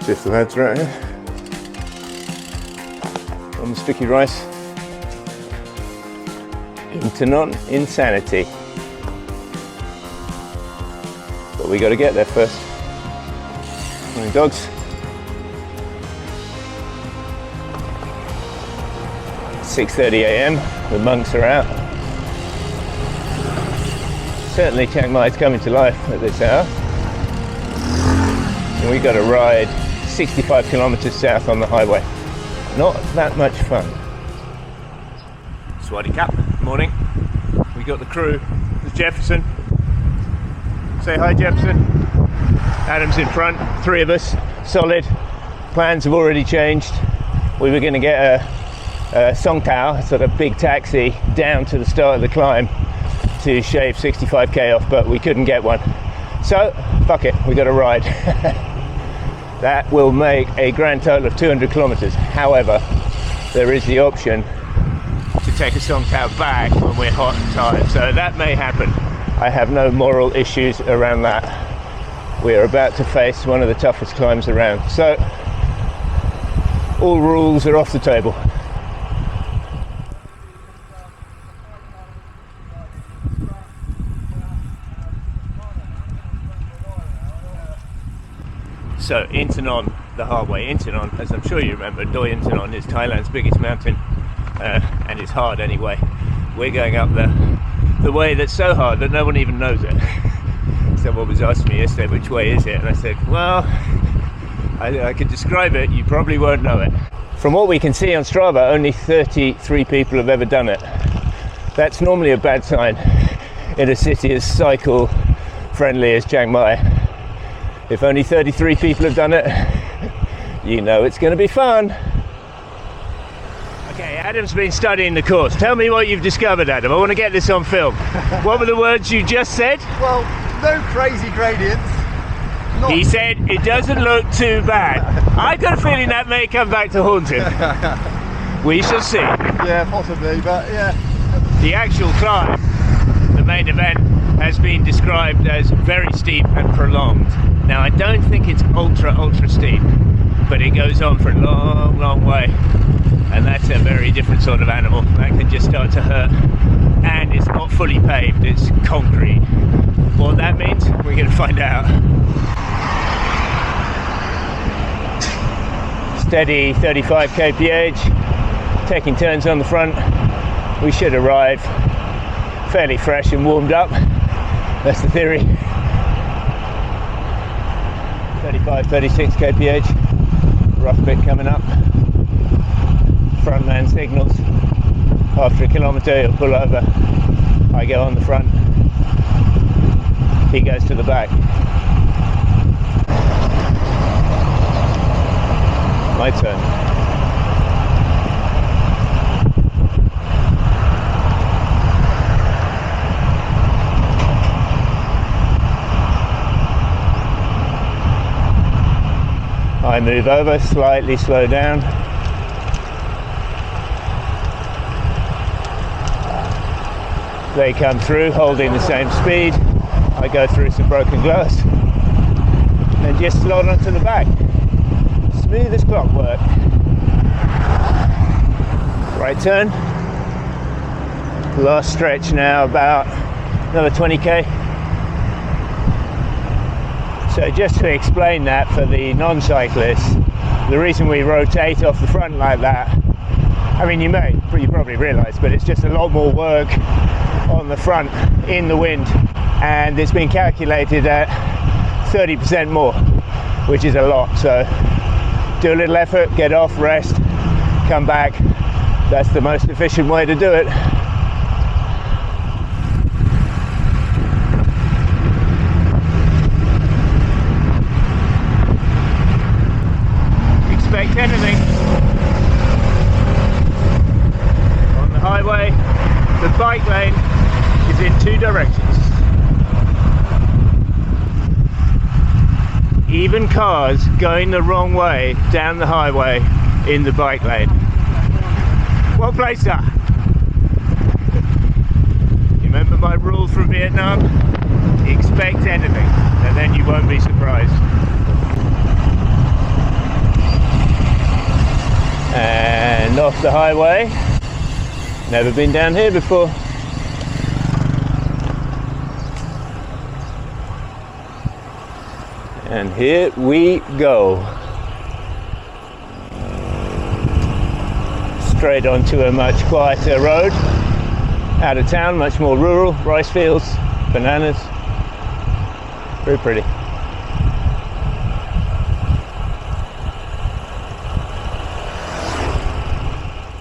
See if the lads are out here. On the sticky rice. Inthanon insanity. But we got to get there first. Morning, dogs. 6:30 a.m. The monks are out. Certainly Chiang Mai is coming to life at this hour. And we got to ride 65 kilometers south on the highway. Not that much fun. Swaddy Cap, morning. We got the crew. There's Jefferson. Say hi, Jefferson. Adam's in front, 3 of us, solid. Plans have already changed. We were going to get a Song Tao, sort of big taxi, down to the start of the climb to shave 65k off, but we couldn't get one. So, fuck it, we got to ride. That will make a grand total of 200 kilometers. However, there is the option to take a Song Tao back when we're hot and tired, so that may happen. I have no moral issues around that. We are about to face one of the toughest climbs around, so all rules are off the table. So Inthanon, the hard way. Inthanon, as I'm sure you remember, Doi Inthanon is Thailand's biggest mountain, and it's hard anyway. We're going up the way that's so hard that no one even knows it. Someone was asking me yesterday, which way is it? And I said, well, I could describe it, you probably won't know it. From what we can see on Strava, only 33 people have ever done it. That's normally a bad sign in a city as cycle friendly as Chiang Mai. If only 33 people have done it, you know it's going to be fun. Okay, Adam's been studying the course. Tell me what you've discovered, Adam. I want to get this on film. What were the words you just said? Well, no crazy gradients. He said it doesn't look too bad. I've got a feeling that may come back to haunt him. We shall see. Yeah, possibly, but yeah. The actual climb, the main event, has been described as very steep and prolonged. Now, I don't think it's ultra steep, but it goes on for a long way, and that's a very different sort of animal. That can just start to hurt, and it's not fully paved, it's concrete. What that means, we're going to find out. Steady 35 kph, taking turns on the front. We should arrive fairly fresh and warmed up. That's the theory. 35, 36 kph. Rough bit coming up. Frontman signals. After a kilometre he'll pull over. I go on the front. He goes to the back. My turn. I move over, slightly slow down. They come through holding the same speed. I go through some broken glass and just slide onto the back. Smooth as clockwork. Right turn. Last stretch now, about another 20k. So just to explain that for the non-cyclists, the reason we rotate off the front like that, I mean you probably realise, but it's just a lot more work on the front in the wind, and it's been calculated at 30% more, which is a lot. So do a little effort, get off, rest, come back. That's the most efficient way to do it. Expect anything. On the highway, the bike lane is in 2 directions. Even cars going the wrong way down the highway in the bike lane. Well played, sir. You remember my rule from Vietnam? Expect anything, and then you won't be surprised. and off the highway. Never been down here before. And here we go. Straight onto a much quieter road. Out of town, much more rural, rice fields, bananas. Very pretty.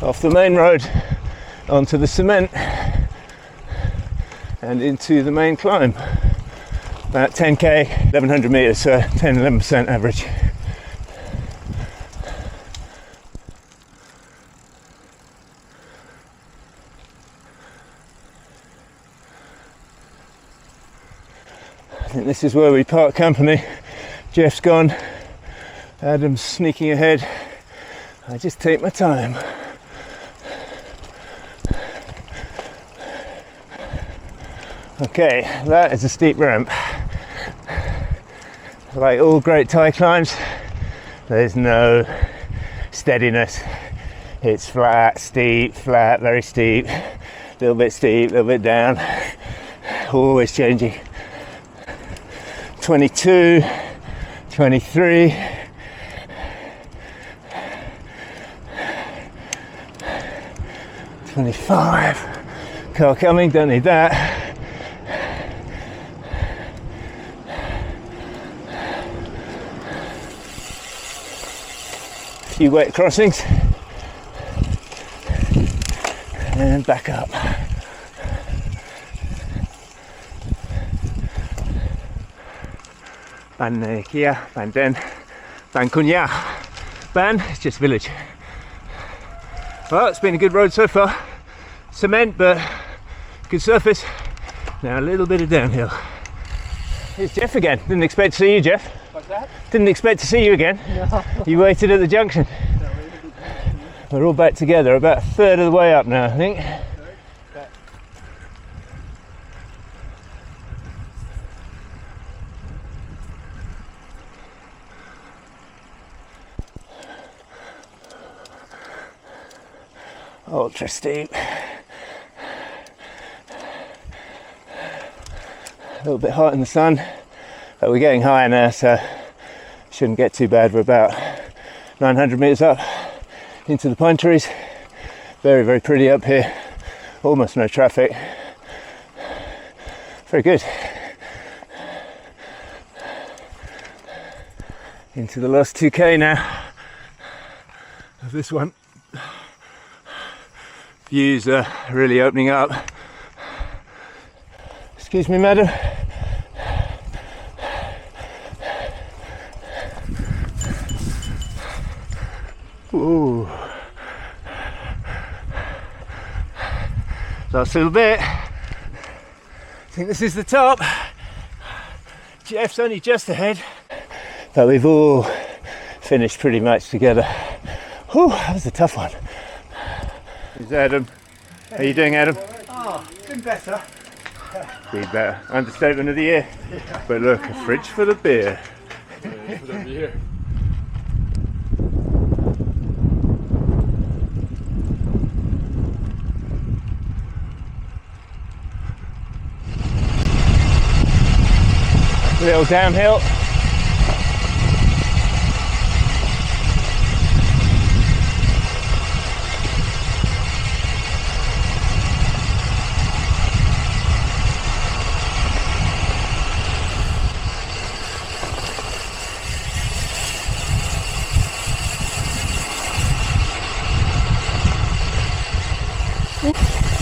Off the main road, onto the cement, and into the main climb. About 10k, 1100 meters, so 10-11% average. I think this is where we part company. Jeff's gone, Adam's sneaking ahead. I just take my time. Okay, that is a steep ramp. Like all great Thai climbs, there's no steadiness. It's flat, steep, flat, very steep, a little bit steep, a little bit down, always changing. 22, 23, 25, car coming, don't need that. Few wet crossings and back up. Ban Kia, Ban Den, Ban Kunya. Ban is just village. Well, it's been a good road so far. Cement, but good surface. Now a little bit of downhill. Here's Jeff again. Didn't expect to see you, Jeff. What's that? Didn't expect to see you again. No. You waited at the junction. We're all back together, about a third of the way up now, I think. Ultra steep. A little bit hot in the sun, but we're getting higher now, so shouldn't get too bad. We're about 900 meters up into the pine trees. Very, very pretty up here. Almost no traffic. Very good. Into the last 2k now of this one. Views are really opening up. Excuse me, madam. Ooh. Last little bit. I think this is the top. Jeff's only just ahead, but we've all finished pretty much together. Whew, that was a tough one. Here's Adam. How are you doing, Adam? Oh, been better. Be better. Understatement of the year. Yeah. But look, a fridge full of beer. Little downhill.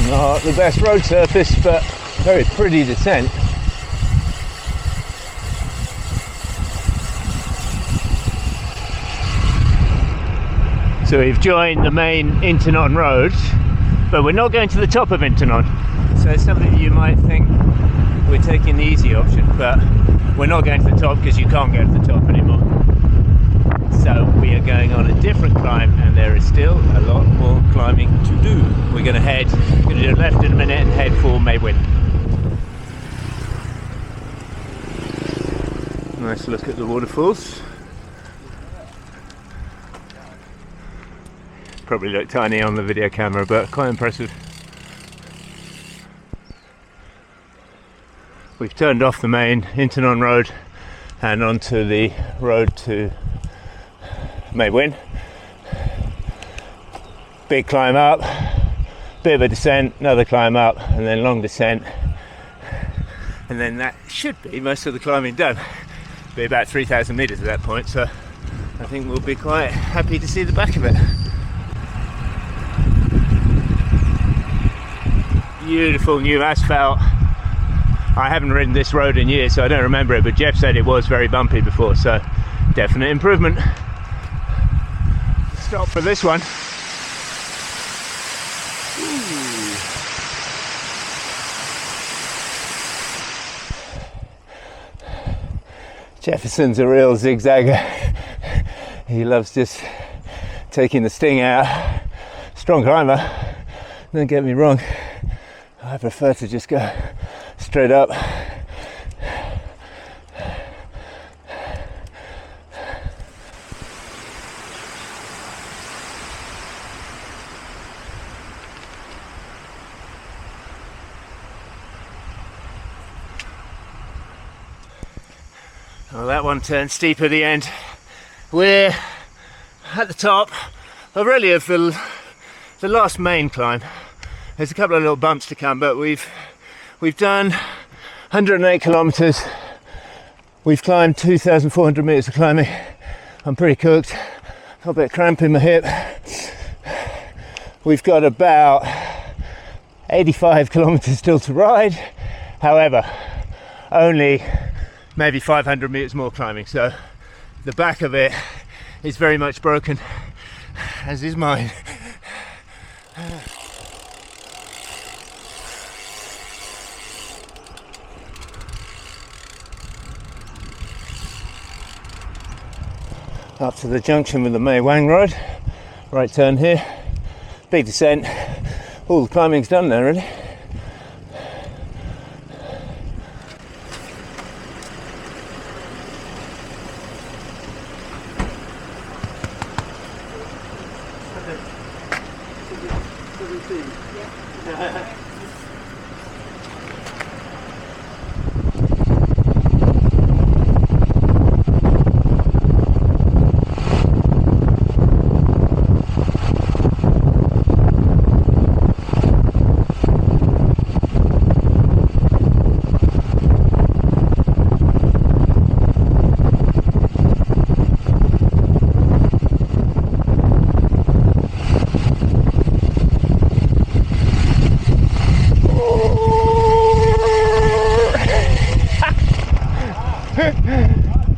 Not the best road surface, but very pretty descent. So we've joined the main Inthanon road, but we're not going to the top of Inthanon. So some of you might think we're taking the easy option, but we're not going to the top because you can't go to the top anymore. So we are going on a different climb, and there is still a lot more climbing to do. We're going to do a left in a minute and head for Maywin. Nice look at the waterfalls. probably look tiny on the video camera, but quite impressive. We've turned off the main Inthanon road and onto the road to Mae Win. Big climb up, bit of a descent, another climb up, and then long descent. And then that should be most of the climbing done. Be about 3,000 meters at that point, so I think we'll be quite happy to see the back of it. Beautiful new asphalt. I haven't ridden this road in years, so I don't remember it, but Jeff said it was very bumpy before, so definite improvement. Stop for this one. Jefferson's a real zigzagger. He loves just taking the sting out. Strong climber, don't get me wrong. I prefer to just go straight up. Well, that one turned steep at the end. We're at the top of really of the last main climb. There's a couple of little bumps to come, but we've done 108 kilometers. We've climbed 2,400 meters of climbing. I'm pretty cooked. Got a bit of cramp in my hip. We've got about 85 kilometers still to ride. However, only maybe 500 meters more climbing, so the back of it is very much broken, as is mine. Up to the junction with the Mae Wang Road, right turn here, big descent, all the climbing's done there really.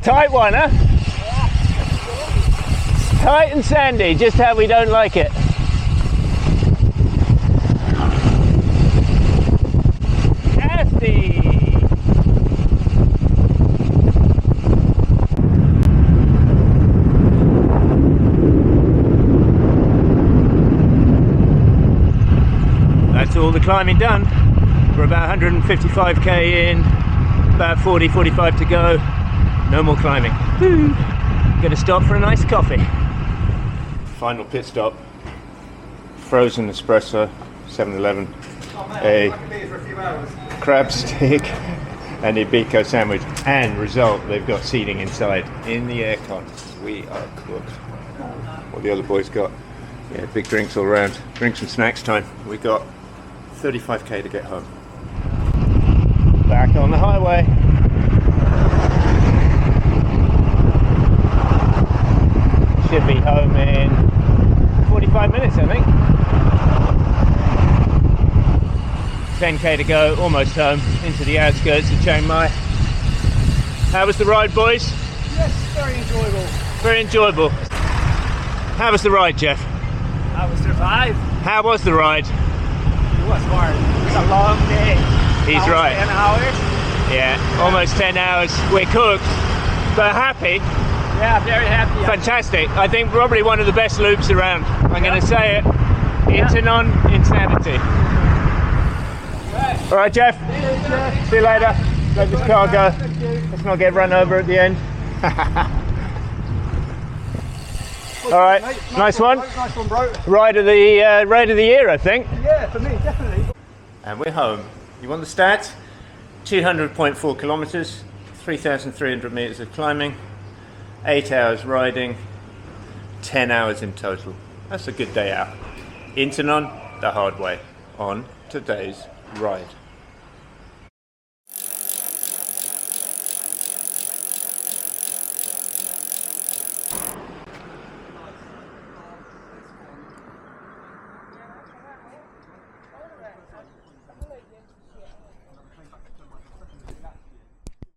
Tight one, huh? Tight and sandy, just how we don't like it. Nasty! That's all the climbing done. We're about 155k in, about 40-45 to go. No more climbing. Woo. Gonna stop for a nice coffee. Final pit stop. Frozen espresso, 7-Eleven. A crab stick and a biko sandwich. And result, they've got seating inside in the aircon. We are cooked. What the other boys got? Yeah, big drinks all around. Drinks and snacks time. We got 35k to get home. Back on the highway. Should be home in 45 minutes, I think. 10k to go, almost home, into the outskirts of Chiang Mai. How was the ride, boys? Yes, very enjoyable. Very enjoyable. How was the ride, Jeff? I will survive. How was the ride? It was hard. It's a long day. He's right. 10 hours. Yeah, almost 10 hours. We're cooked, but happy. Yeah, very happy. Fantastic. I think probably one of the best loops around. I'm going to say it. Inthanon insanity. All right, Jeff. See you later. Let this car go. Let's not get run over at the end. All right, Mate, nice one. Nice one, bro. Ride of the year, I think. Yeah, for me, definitely. And we're home. You want the stats? 200.4 kilometers, 3,300 meters of climbing, 8 hours riding, 10 hours in total. That's a good day out. Inthanon, the hard way, on today's ride.